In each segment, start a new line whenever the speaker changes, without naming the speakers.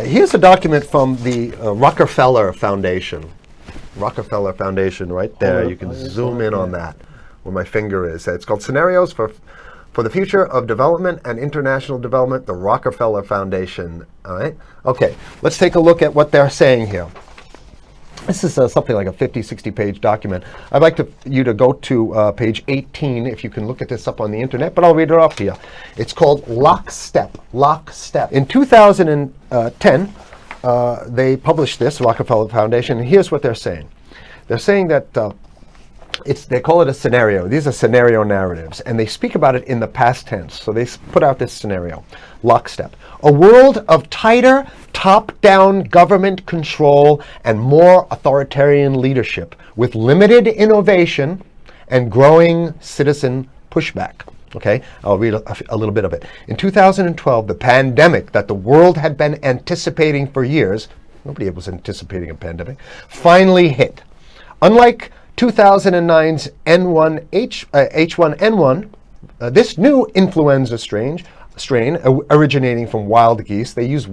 Here's a document from the Rockefeller Foundation. Rockefeller Foundation, right there. You can zoom in on that, where my finger is. It's called Scenarios for the Future of Development and International Development, the Rockefeller Foundation. All right? Okay, let's take a look at what they're saying here. This is something like a 50, 60-page document. I'd like you to go to page 18, if you can look at this up on the internet, but I'll read it off to you. It's called Lockstep. Lockstep. In 2010, they published this, Rockefeller Foundation, and here's what they're saying. They're saying that they call it a scenario. These are scenario narratives, and they speak about it in the past tense. So they put out this scenario, Lockstep. A world of tighter, top-down government control and more authoritarian leadership with limited innovation and growing citizen pushback. Okay, I'll read a little bit of it. In 2012, the pandemic that the world had been anticipating for years, nobody was anticipating a pandemic, finally hit. Unlike 2009's H1N1, this new influenza strain originating from wild geese. They use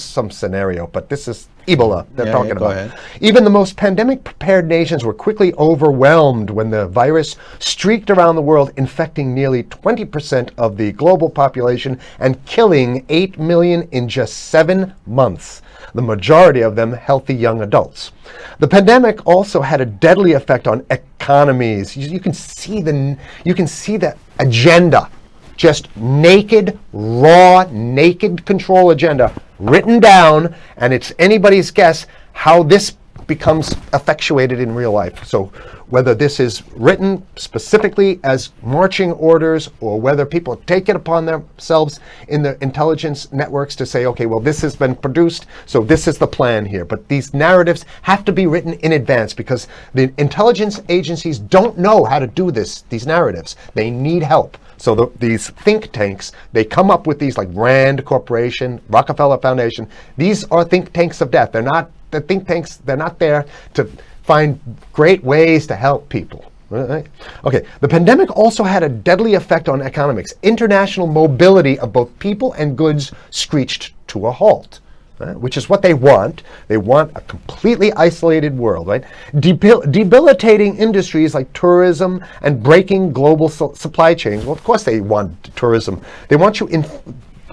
some scenario, but this is Ebola they're talking about. Ahead. Even the most pandemic-prepared nations were quickly overwhelmed when the virus streaked around the world, infecting nearly 20% of the global population and killing 8 million in just 7 months. The majority of them healthy young adults. The pandemic also had a deadly effect on economies. You can see the agenda. Just naked, raw, naked control agenda written down, and it's anybody's guess how this becomes effectuated in real life. So whether this is written specifically as marching orders or whether people take it upon themselves in the intelligence networks to say, okay, well, this has been produced, so this is the plan here. But these narratives have to be written in advance because the intelligence agencies don't know how to do these narratives. They need help. So these think tanks, they come up with these like Rand Corporation, Rockefeller Foundation. These are think tanks of death. They're not the think tanks. They're not there to find great ways to help people. Right? Okay, the pandemic also had a deadly effect on economics. International mobility of both people and goods screeched to a halt. Right? Which is what they want. They want a completely isolated world, right? Debilitating industries like tourism and breaking global supply chains. Well, of course they want tourism. They want you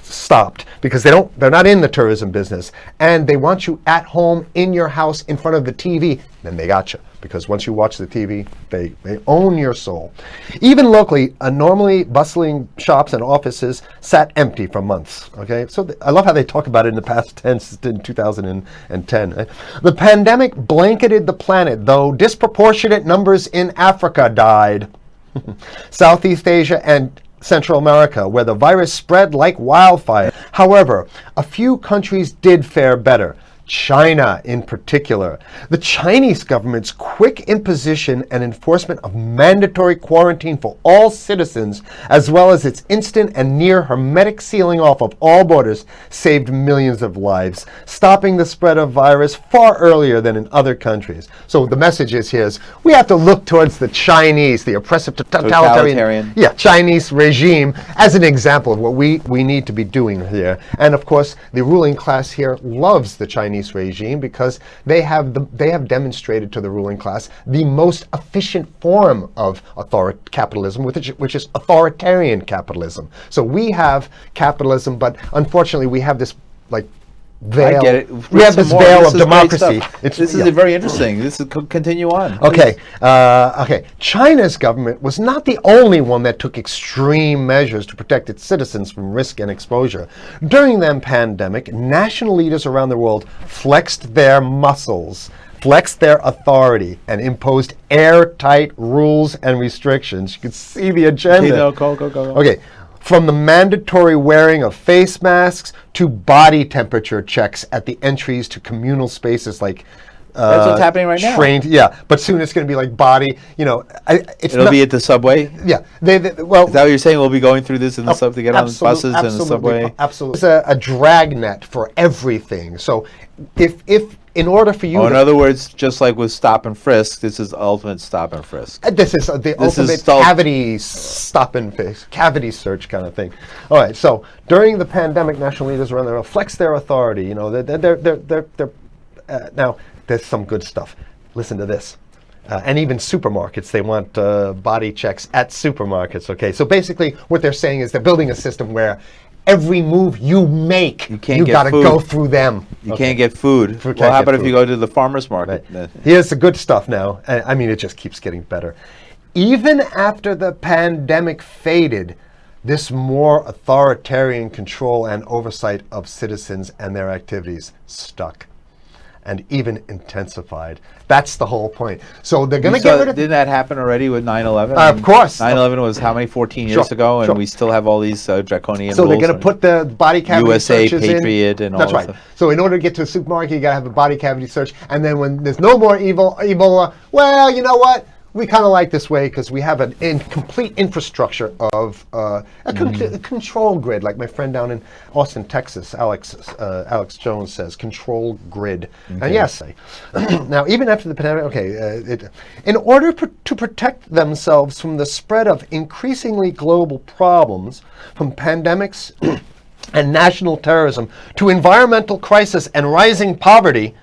stopped because they're not in the tourism business, and they want you at home in your house in front of the TV. Then they got you, because once you watch the TV, they own your soul. Even locally, normally bustling shops and offices sat empty for months. Okay, so I love how they talk about it in the past tense in 2010. Right? The pandemic blanketed the planet, though disproportionate numbers in Africa died. Southeast Asia and Central America, where the virus spread like wildfire. However, a few countries did fare better. China in particular. The Chinese government's quick imposition and enforcement of mandatory quarantine for all citizens, as well as its instant and near hermetic sealing off of all borders, saved millions of lives, stopping the spread of virus far earlier than in other countries. So the message is here is we have to look towards the Chinese, the oppressive totalitarian Chinese regime as an example of what we need to be doing here. And of course, the ruling class here loves the Chinese regime because they have demonstrated to the ruling class the most efficient form of capitalism, which is authoritarian capitalism. So we have capitalism, but unfortunately we have this veil. I get it. We have this veil of democracy.
This is very interesting. This is continue on.
Okay. Okay. China's government was not the only one that took extreme measures to protect its citizens from risk and exposure. During the pandemic, national leaders around the world flexed their muscles, flexed their authority, and imposed airtight rules and restrictions. You can see the agenda.
Okay, no, go.
Okay. From the mandatory wearing of face masks to body temperature checks at the entries to communal spaces like
that's what's happening right now.
Yeah, but soon it's going to be like body.
It'll be at the subway.
Yeah,
is that what you're saying? We'll be going through this in the subway to get on the buses and the subway.
Absolutely, it's a dragnet for everything. So if in order for you
in other words, just like with stop and frisk, this is ultimate stop and frisk.
This is the ultimate cavity stop and frisk, cavity search kind of thing. All right, so during the pandemic, national leaders around the world flex their authority. You know, now there's some good stuff. Listen to this. And even supermarkets, they want body checks at supermarkets, okay? So basically what they're saying is they're building a system where every move you make, you got to go through them.
You can't get food. Well, how about if you go to the farmer's market?
Right. Here's the good stuff now. I mean, it just keeps getting better. Even after the pandemic faded, this more authoritarian control and oversight of citizens and their activities stuck and even intensified. That's the whole point. So they're going to get rid of...
Didn't that happen already with 9/11?
Of course.
9/11 was how many, 14 years ago, and we still have all these draconian rules.
So they're going to put the body cavity
USA,
searches
Patriot, and all that
That's right.
stuff.
So in order to get to a supermarket, you got to have a body cavity search, and then when there's no more Ebola, well, you know what? We kind of like this way because we have an complete infrastructure of a control grid, like my friend down in Austin, Texas, Alex Jones says, control grid. Okay. And yes, now even after the pandemic, in order to protect themselves from the spread of increasingly global problems, from pandemics and national terrorism to environmental crisis and rising poverty,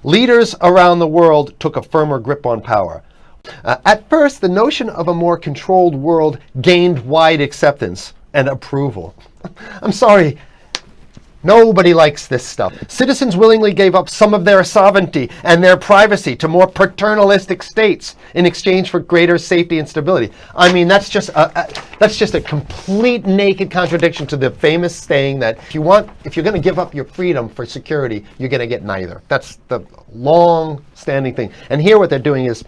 leaders around the world took a firmer grip on power. At first, the notion of a more controlled world gained wide acceptance and approval. I'm sorry, nobody likes this stuff. Citizens willingly gave up some of their sovereignty and their privacy to more paternalistic states in exchange for greater safety and stability. I mean, that's just a complete naked contradiction to the famous saying that if you're going to give up your freedom for security, you're going to get neither. That's the long-standing thing. And here what they're doing is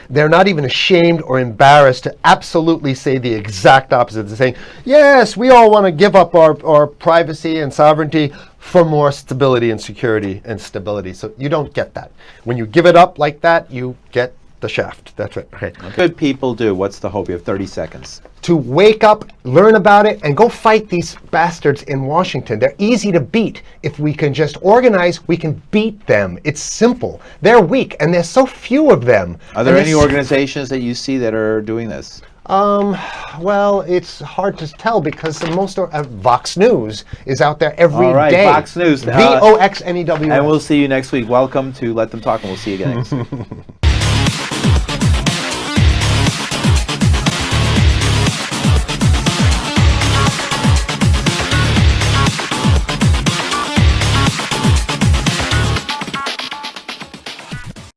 they're not even ashamed or embarrassed to absolutely say the exact opposite. They're saying, yes, we all want to give up our privacy and sovereignty for more stability and security and stability. So you don't get that. When you give it up like that, you get the shaft. That's right. Okay.
What good people do? What's the hope? You have 30 seconds.
To wake up, learn about it, and go fight these bastards in Washington. They're easy to beat. If we can just organize, we can beat them. It's simple. They're weak, and there's so few of them.
Are there any organizations that you see that are doing this?
Well, it's hard to tell because the most VOXnews is out there every day.
All right, VOXnews.
VOXnews.
And we'll see you next week. Welcome to Let Them Talk, and we'll see you again next week.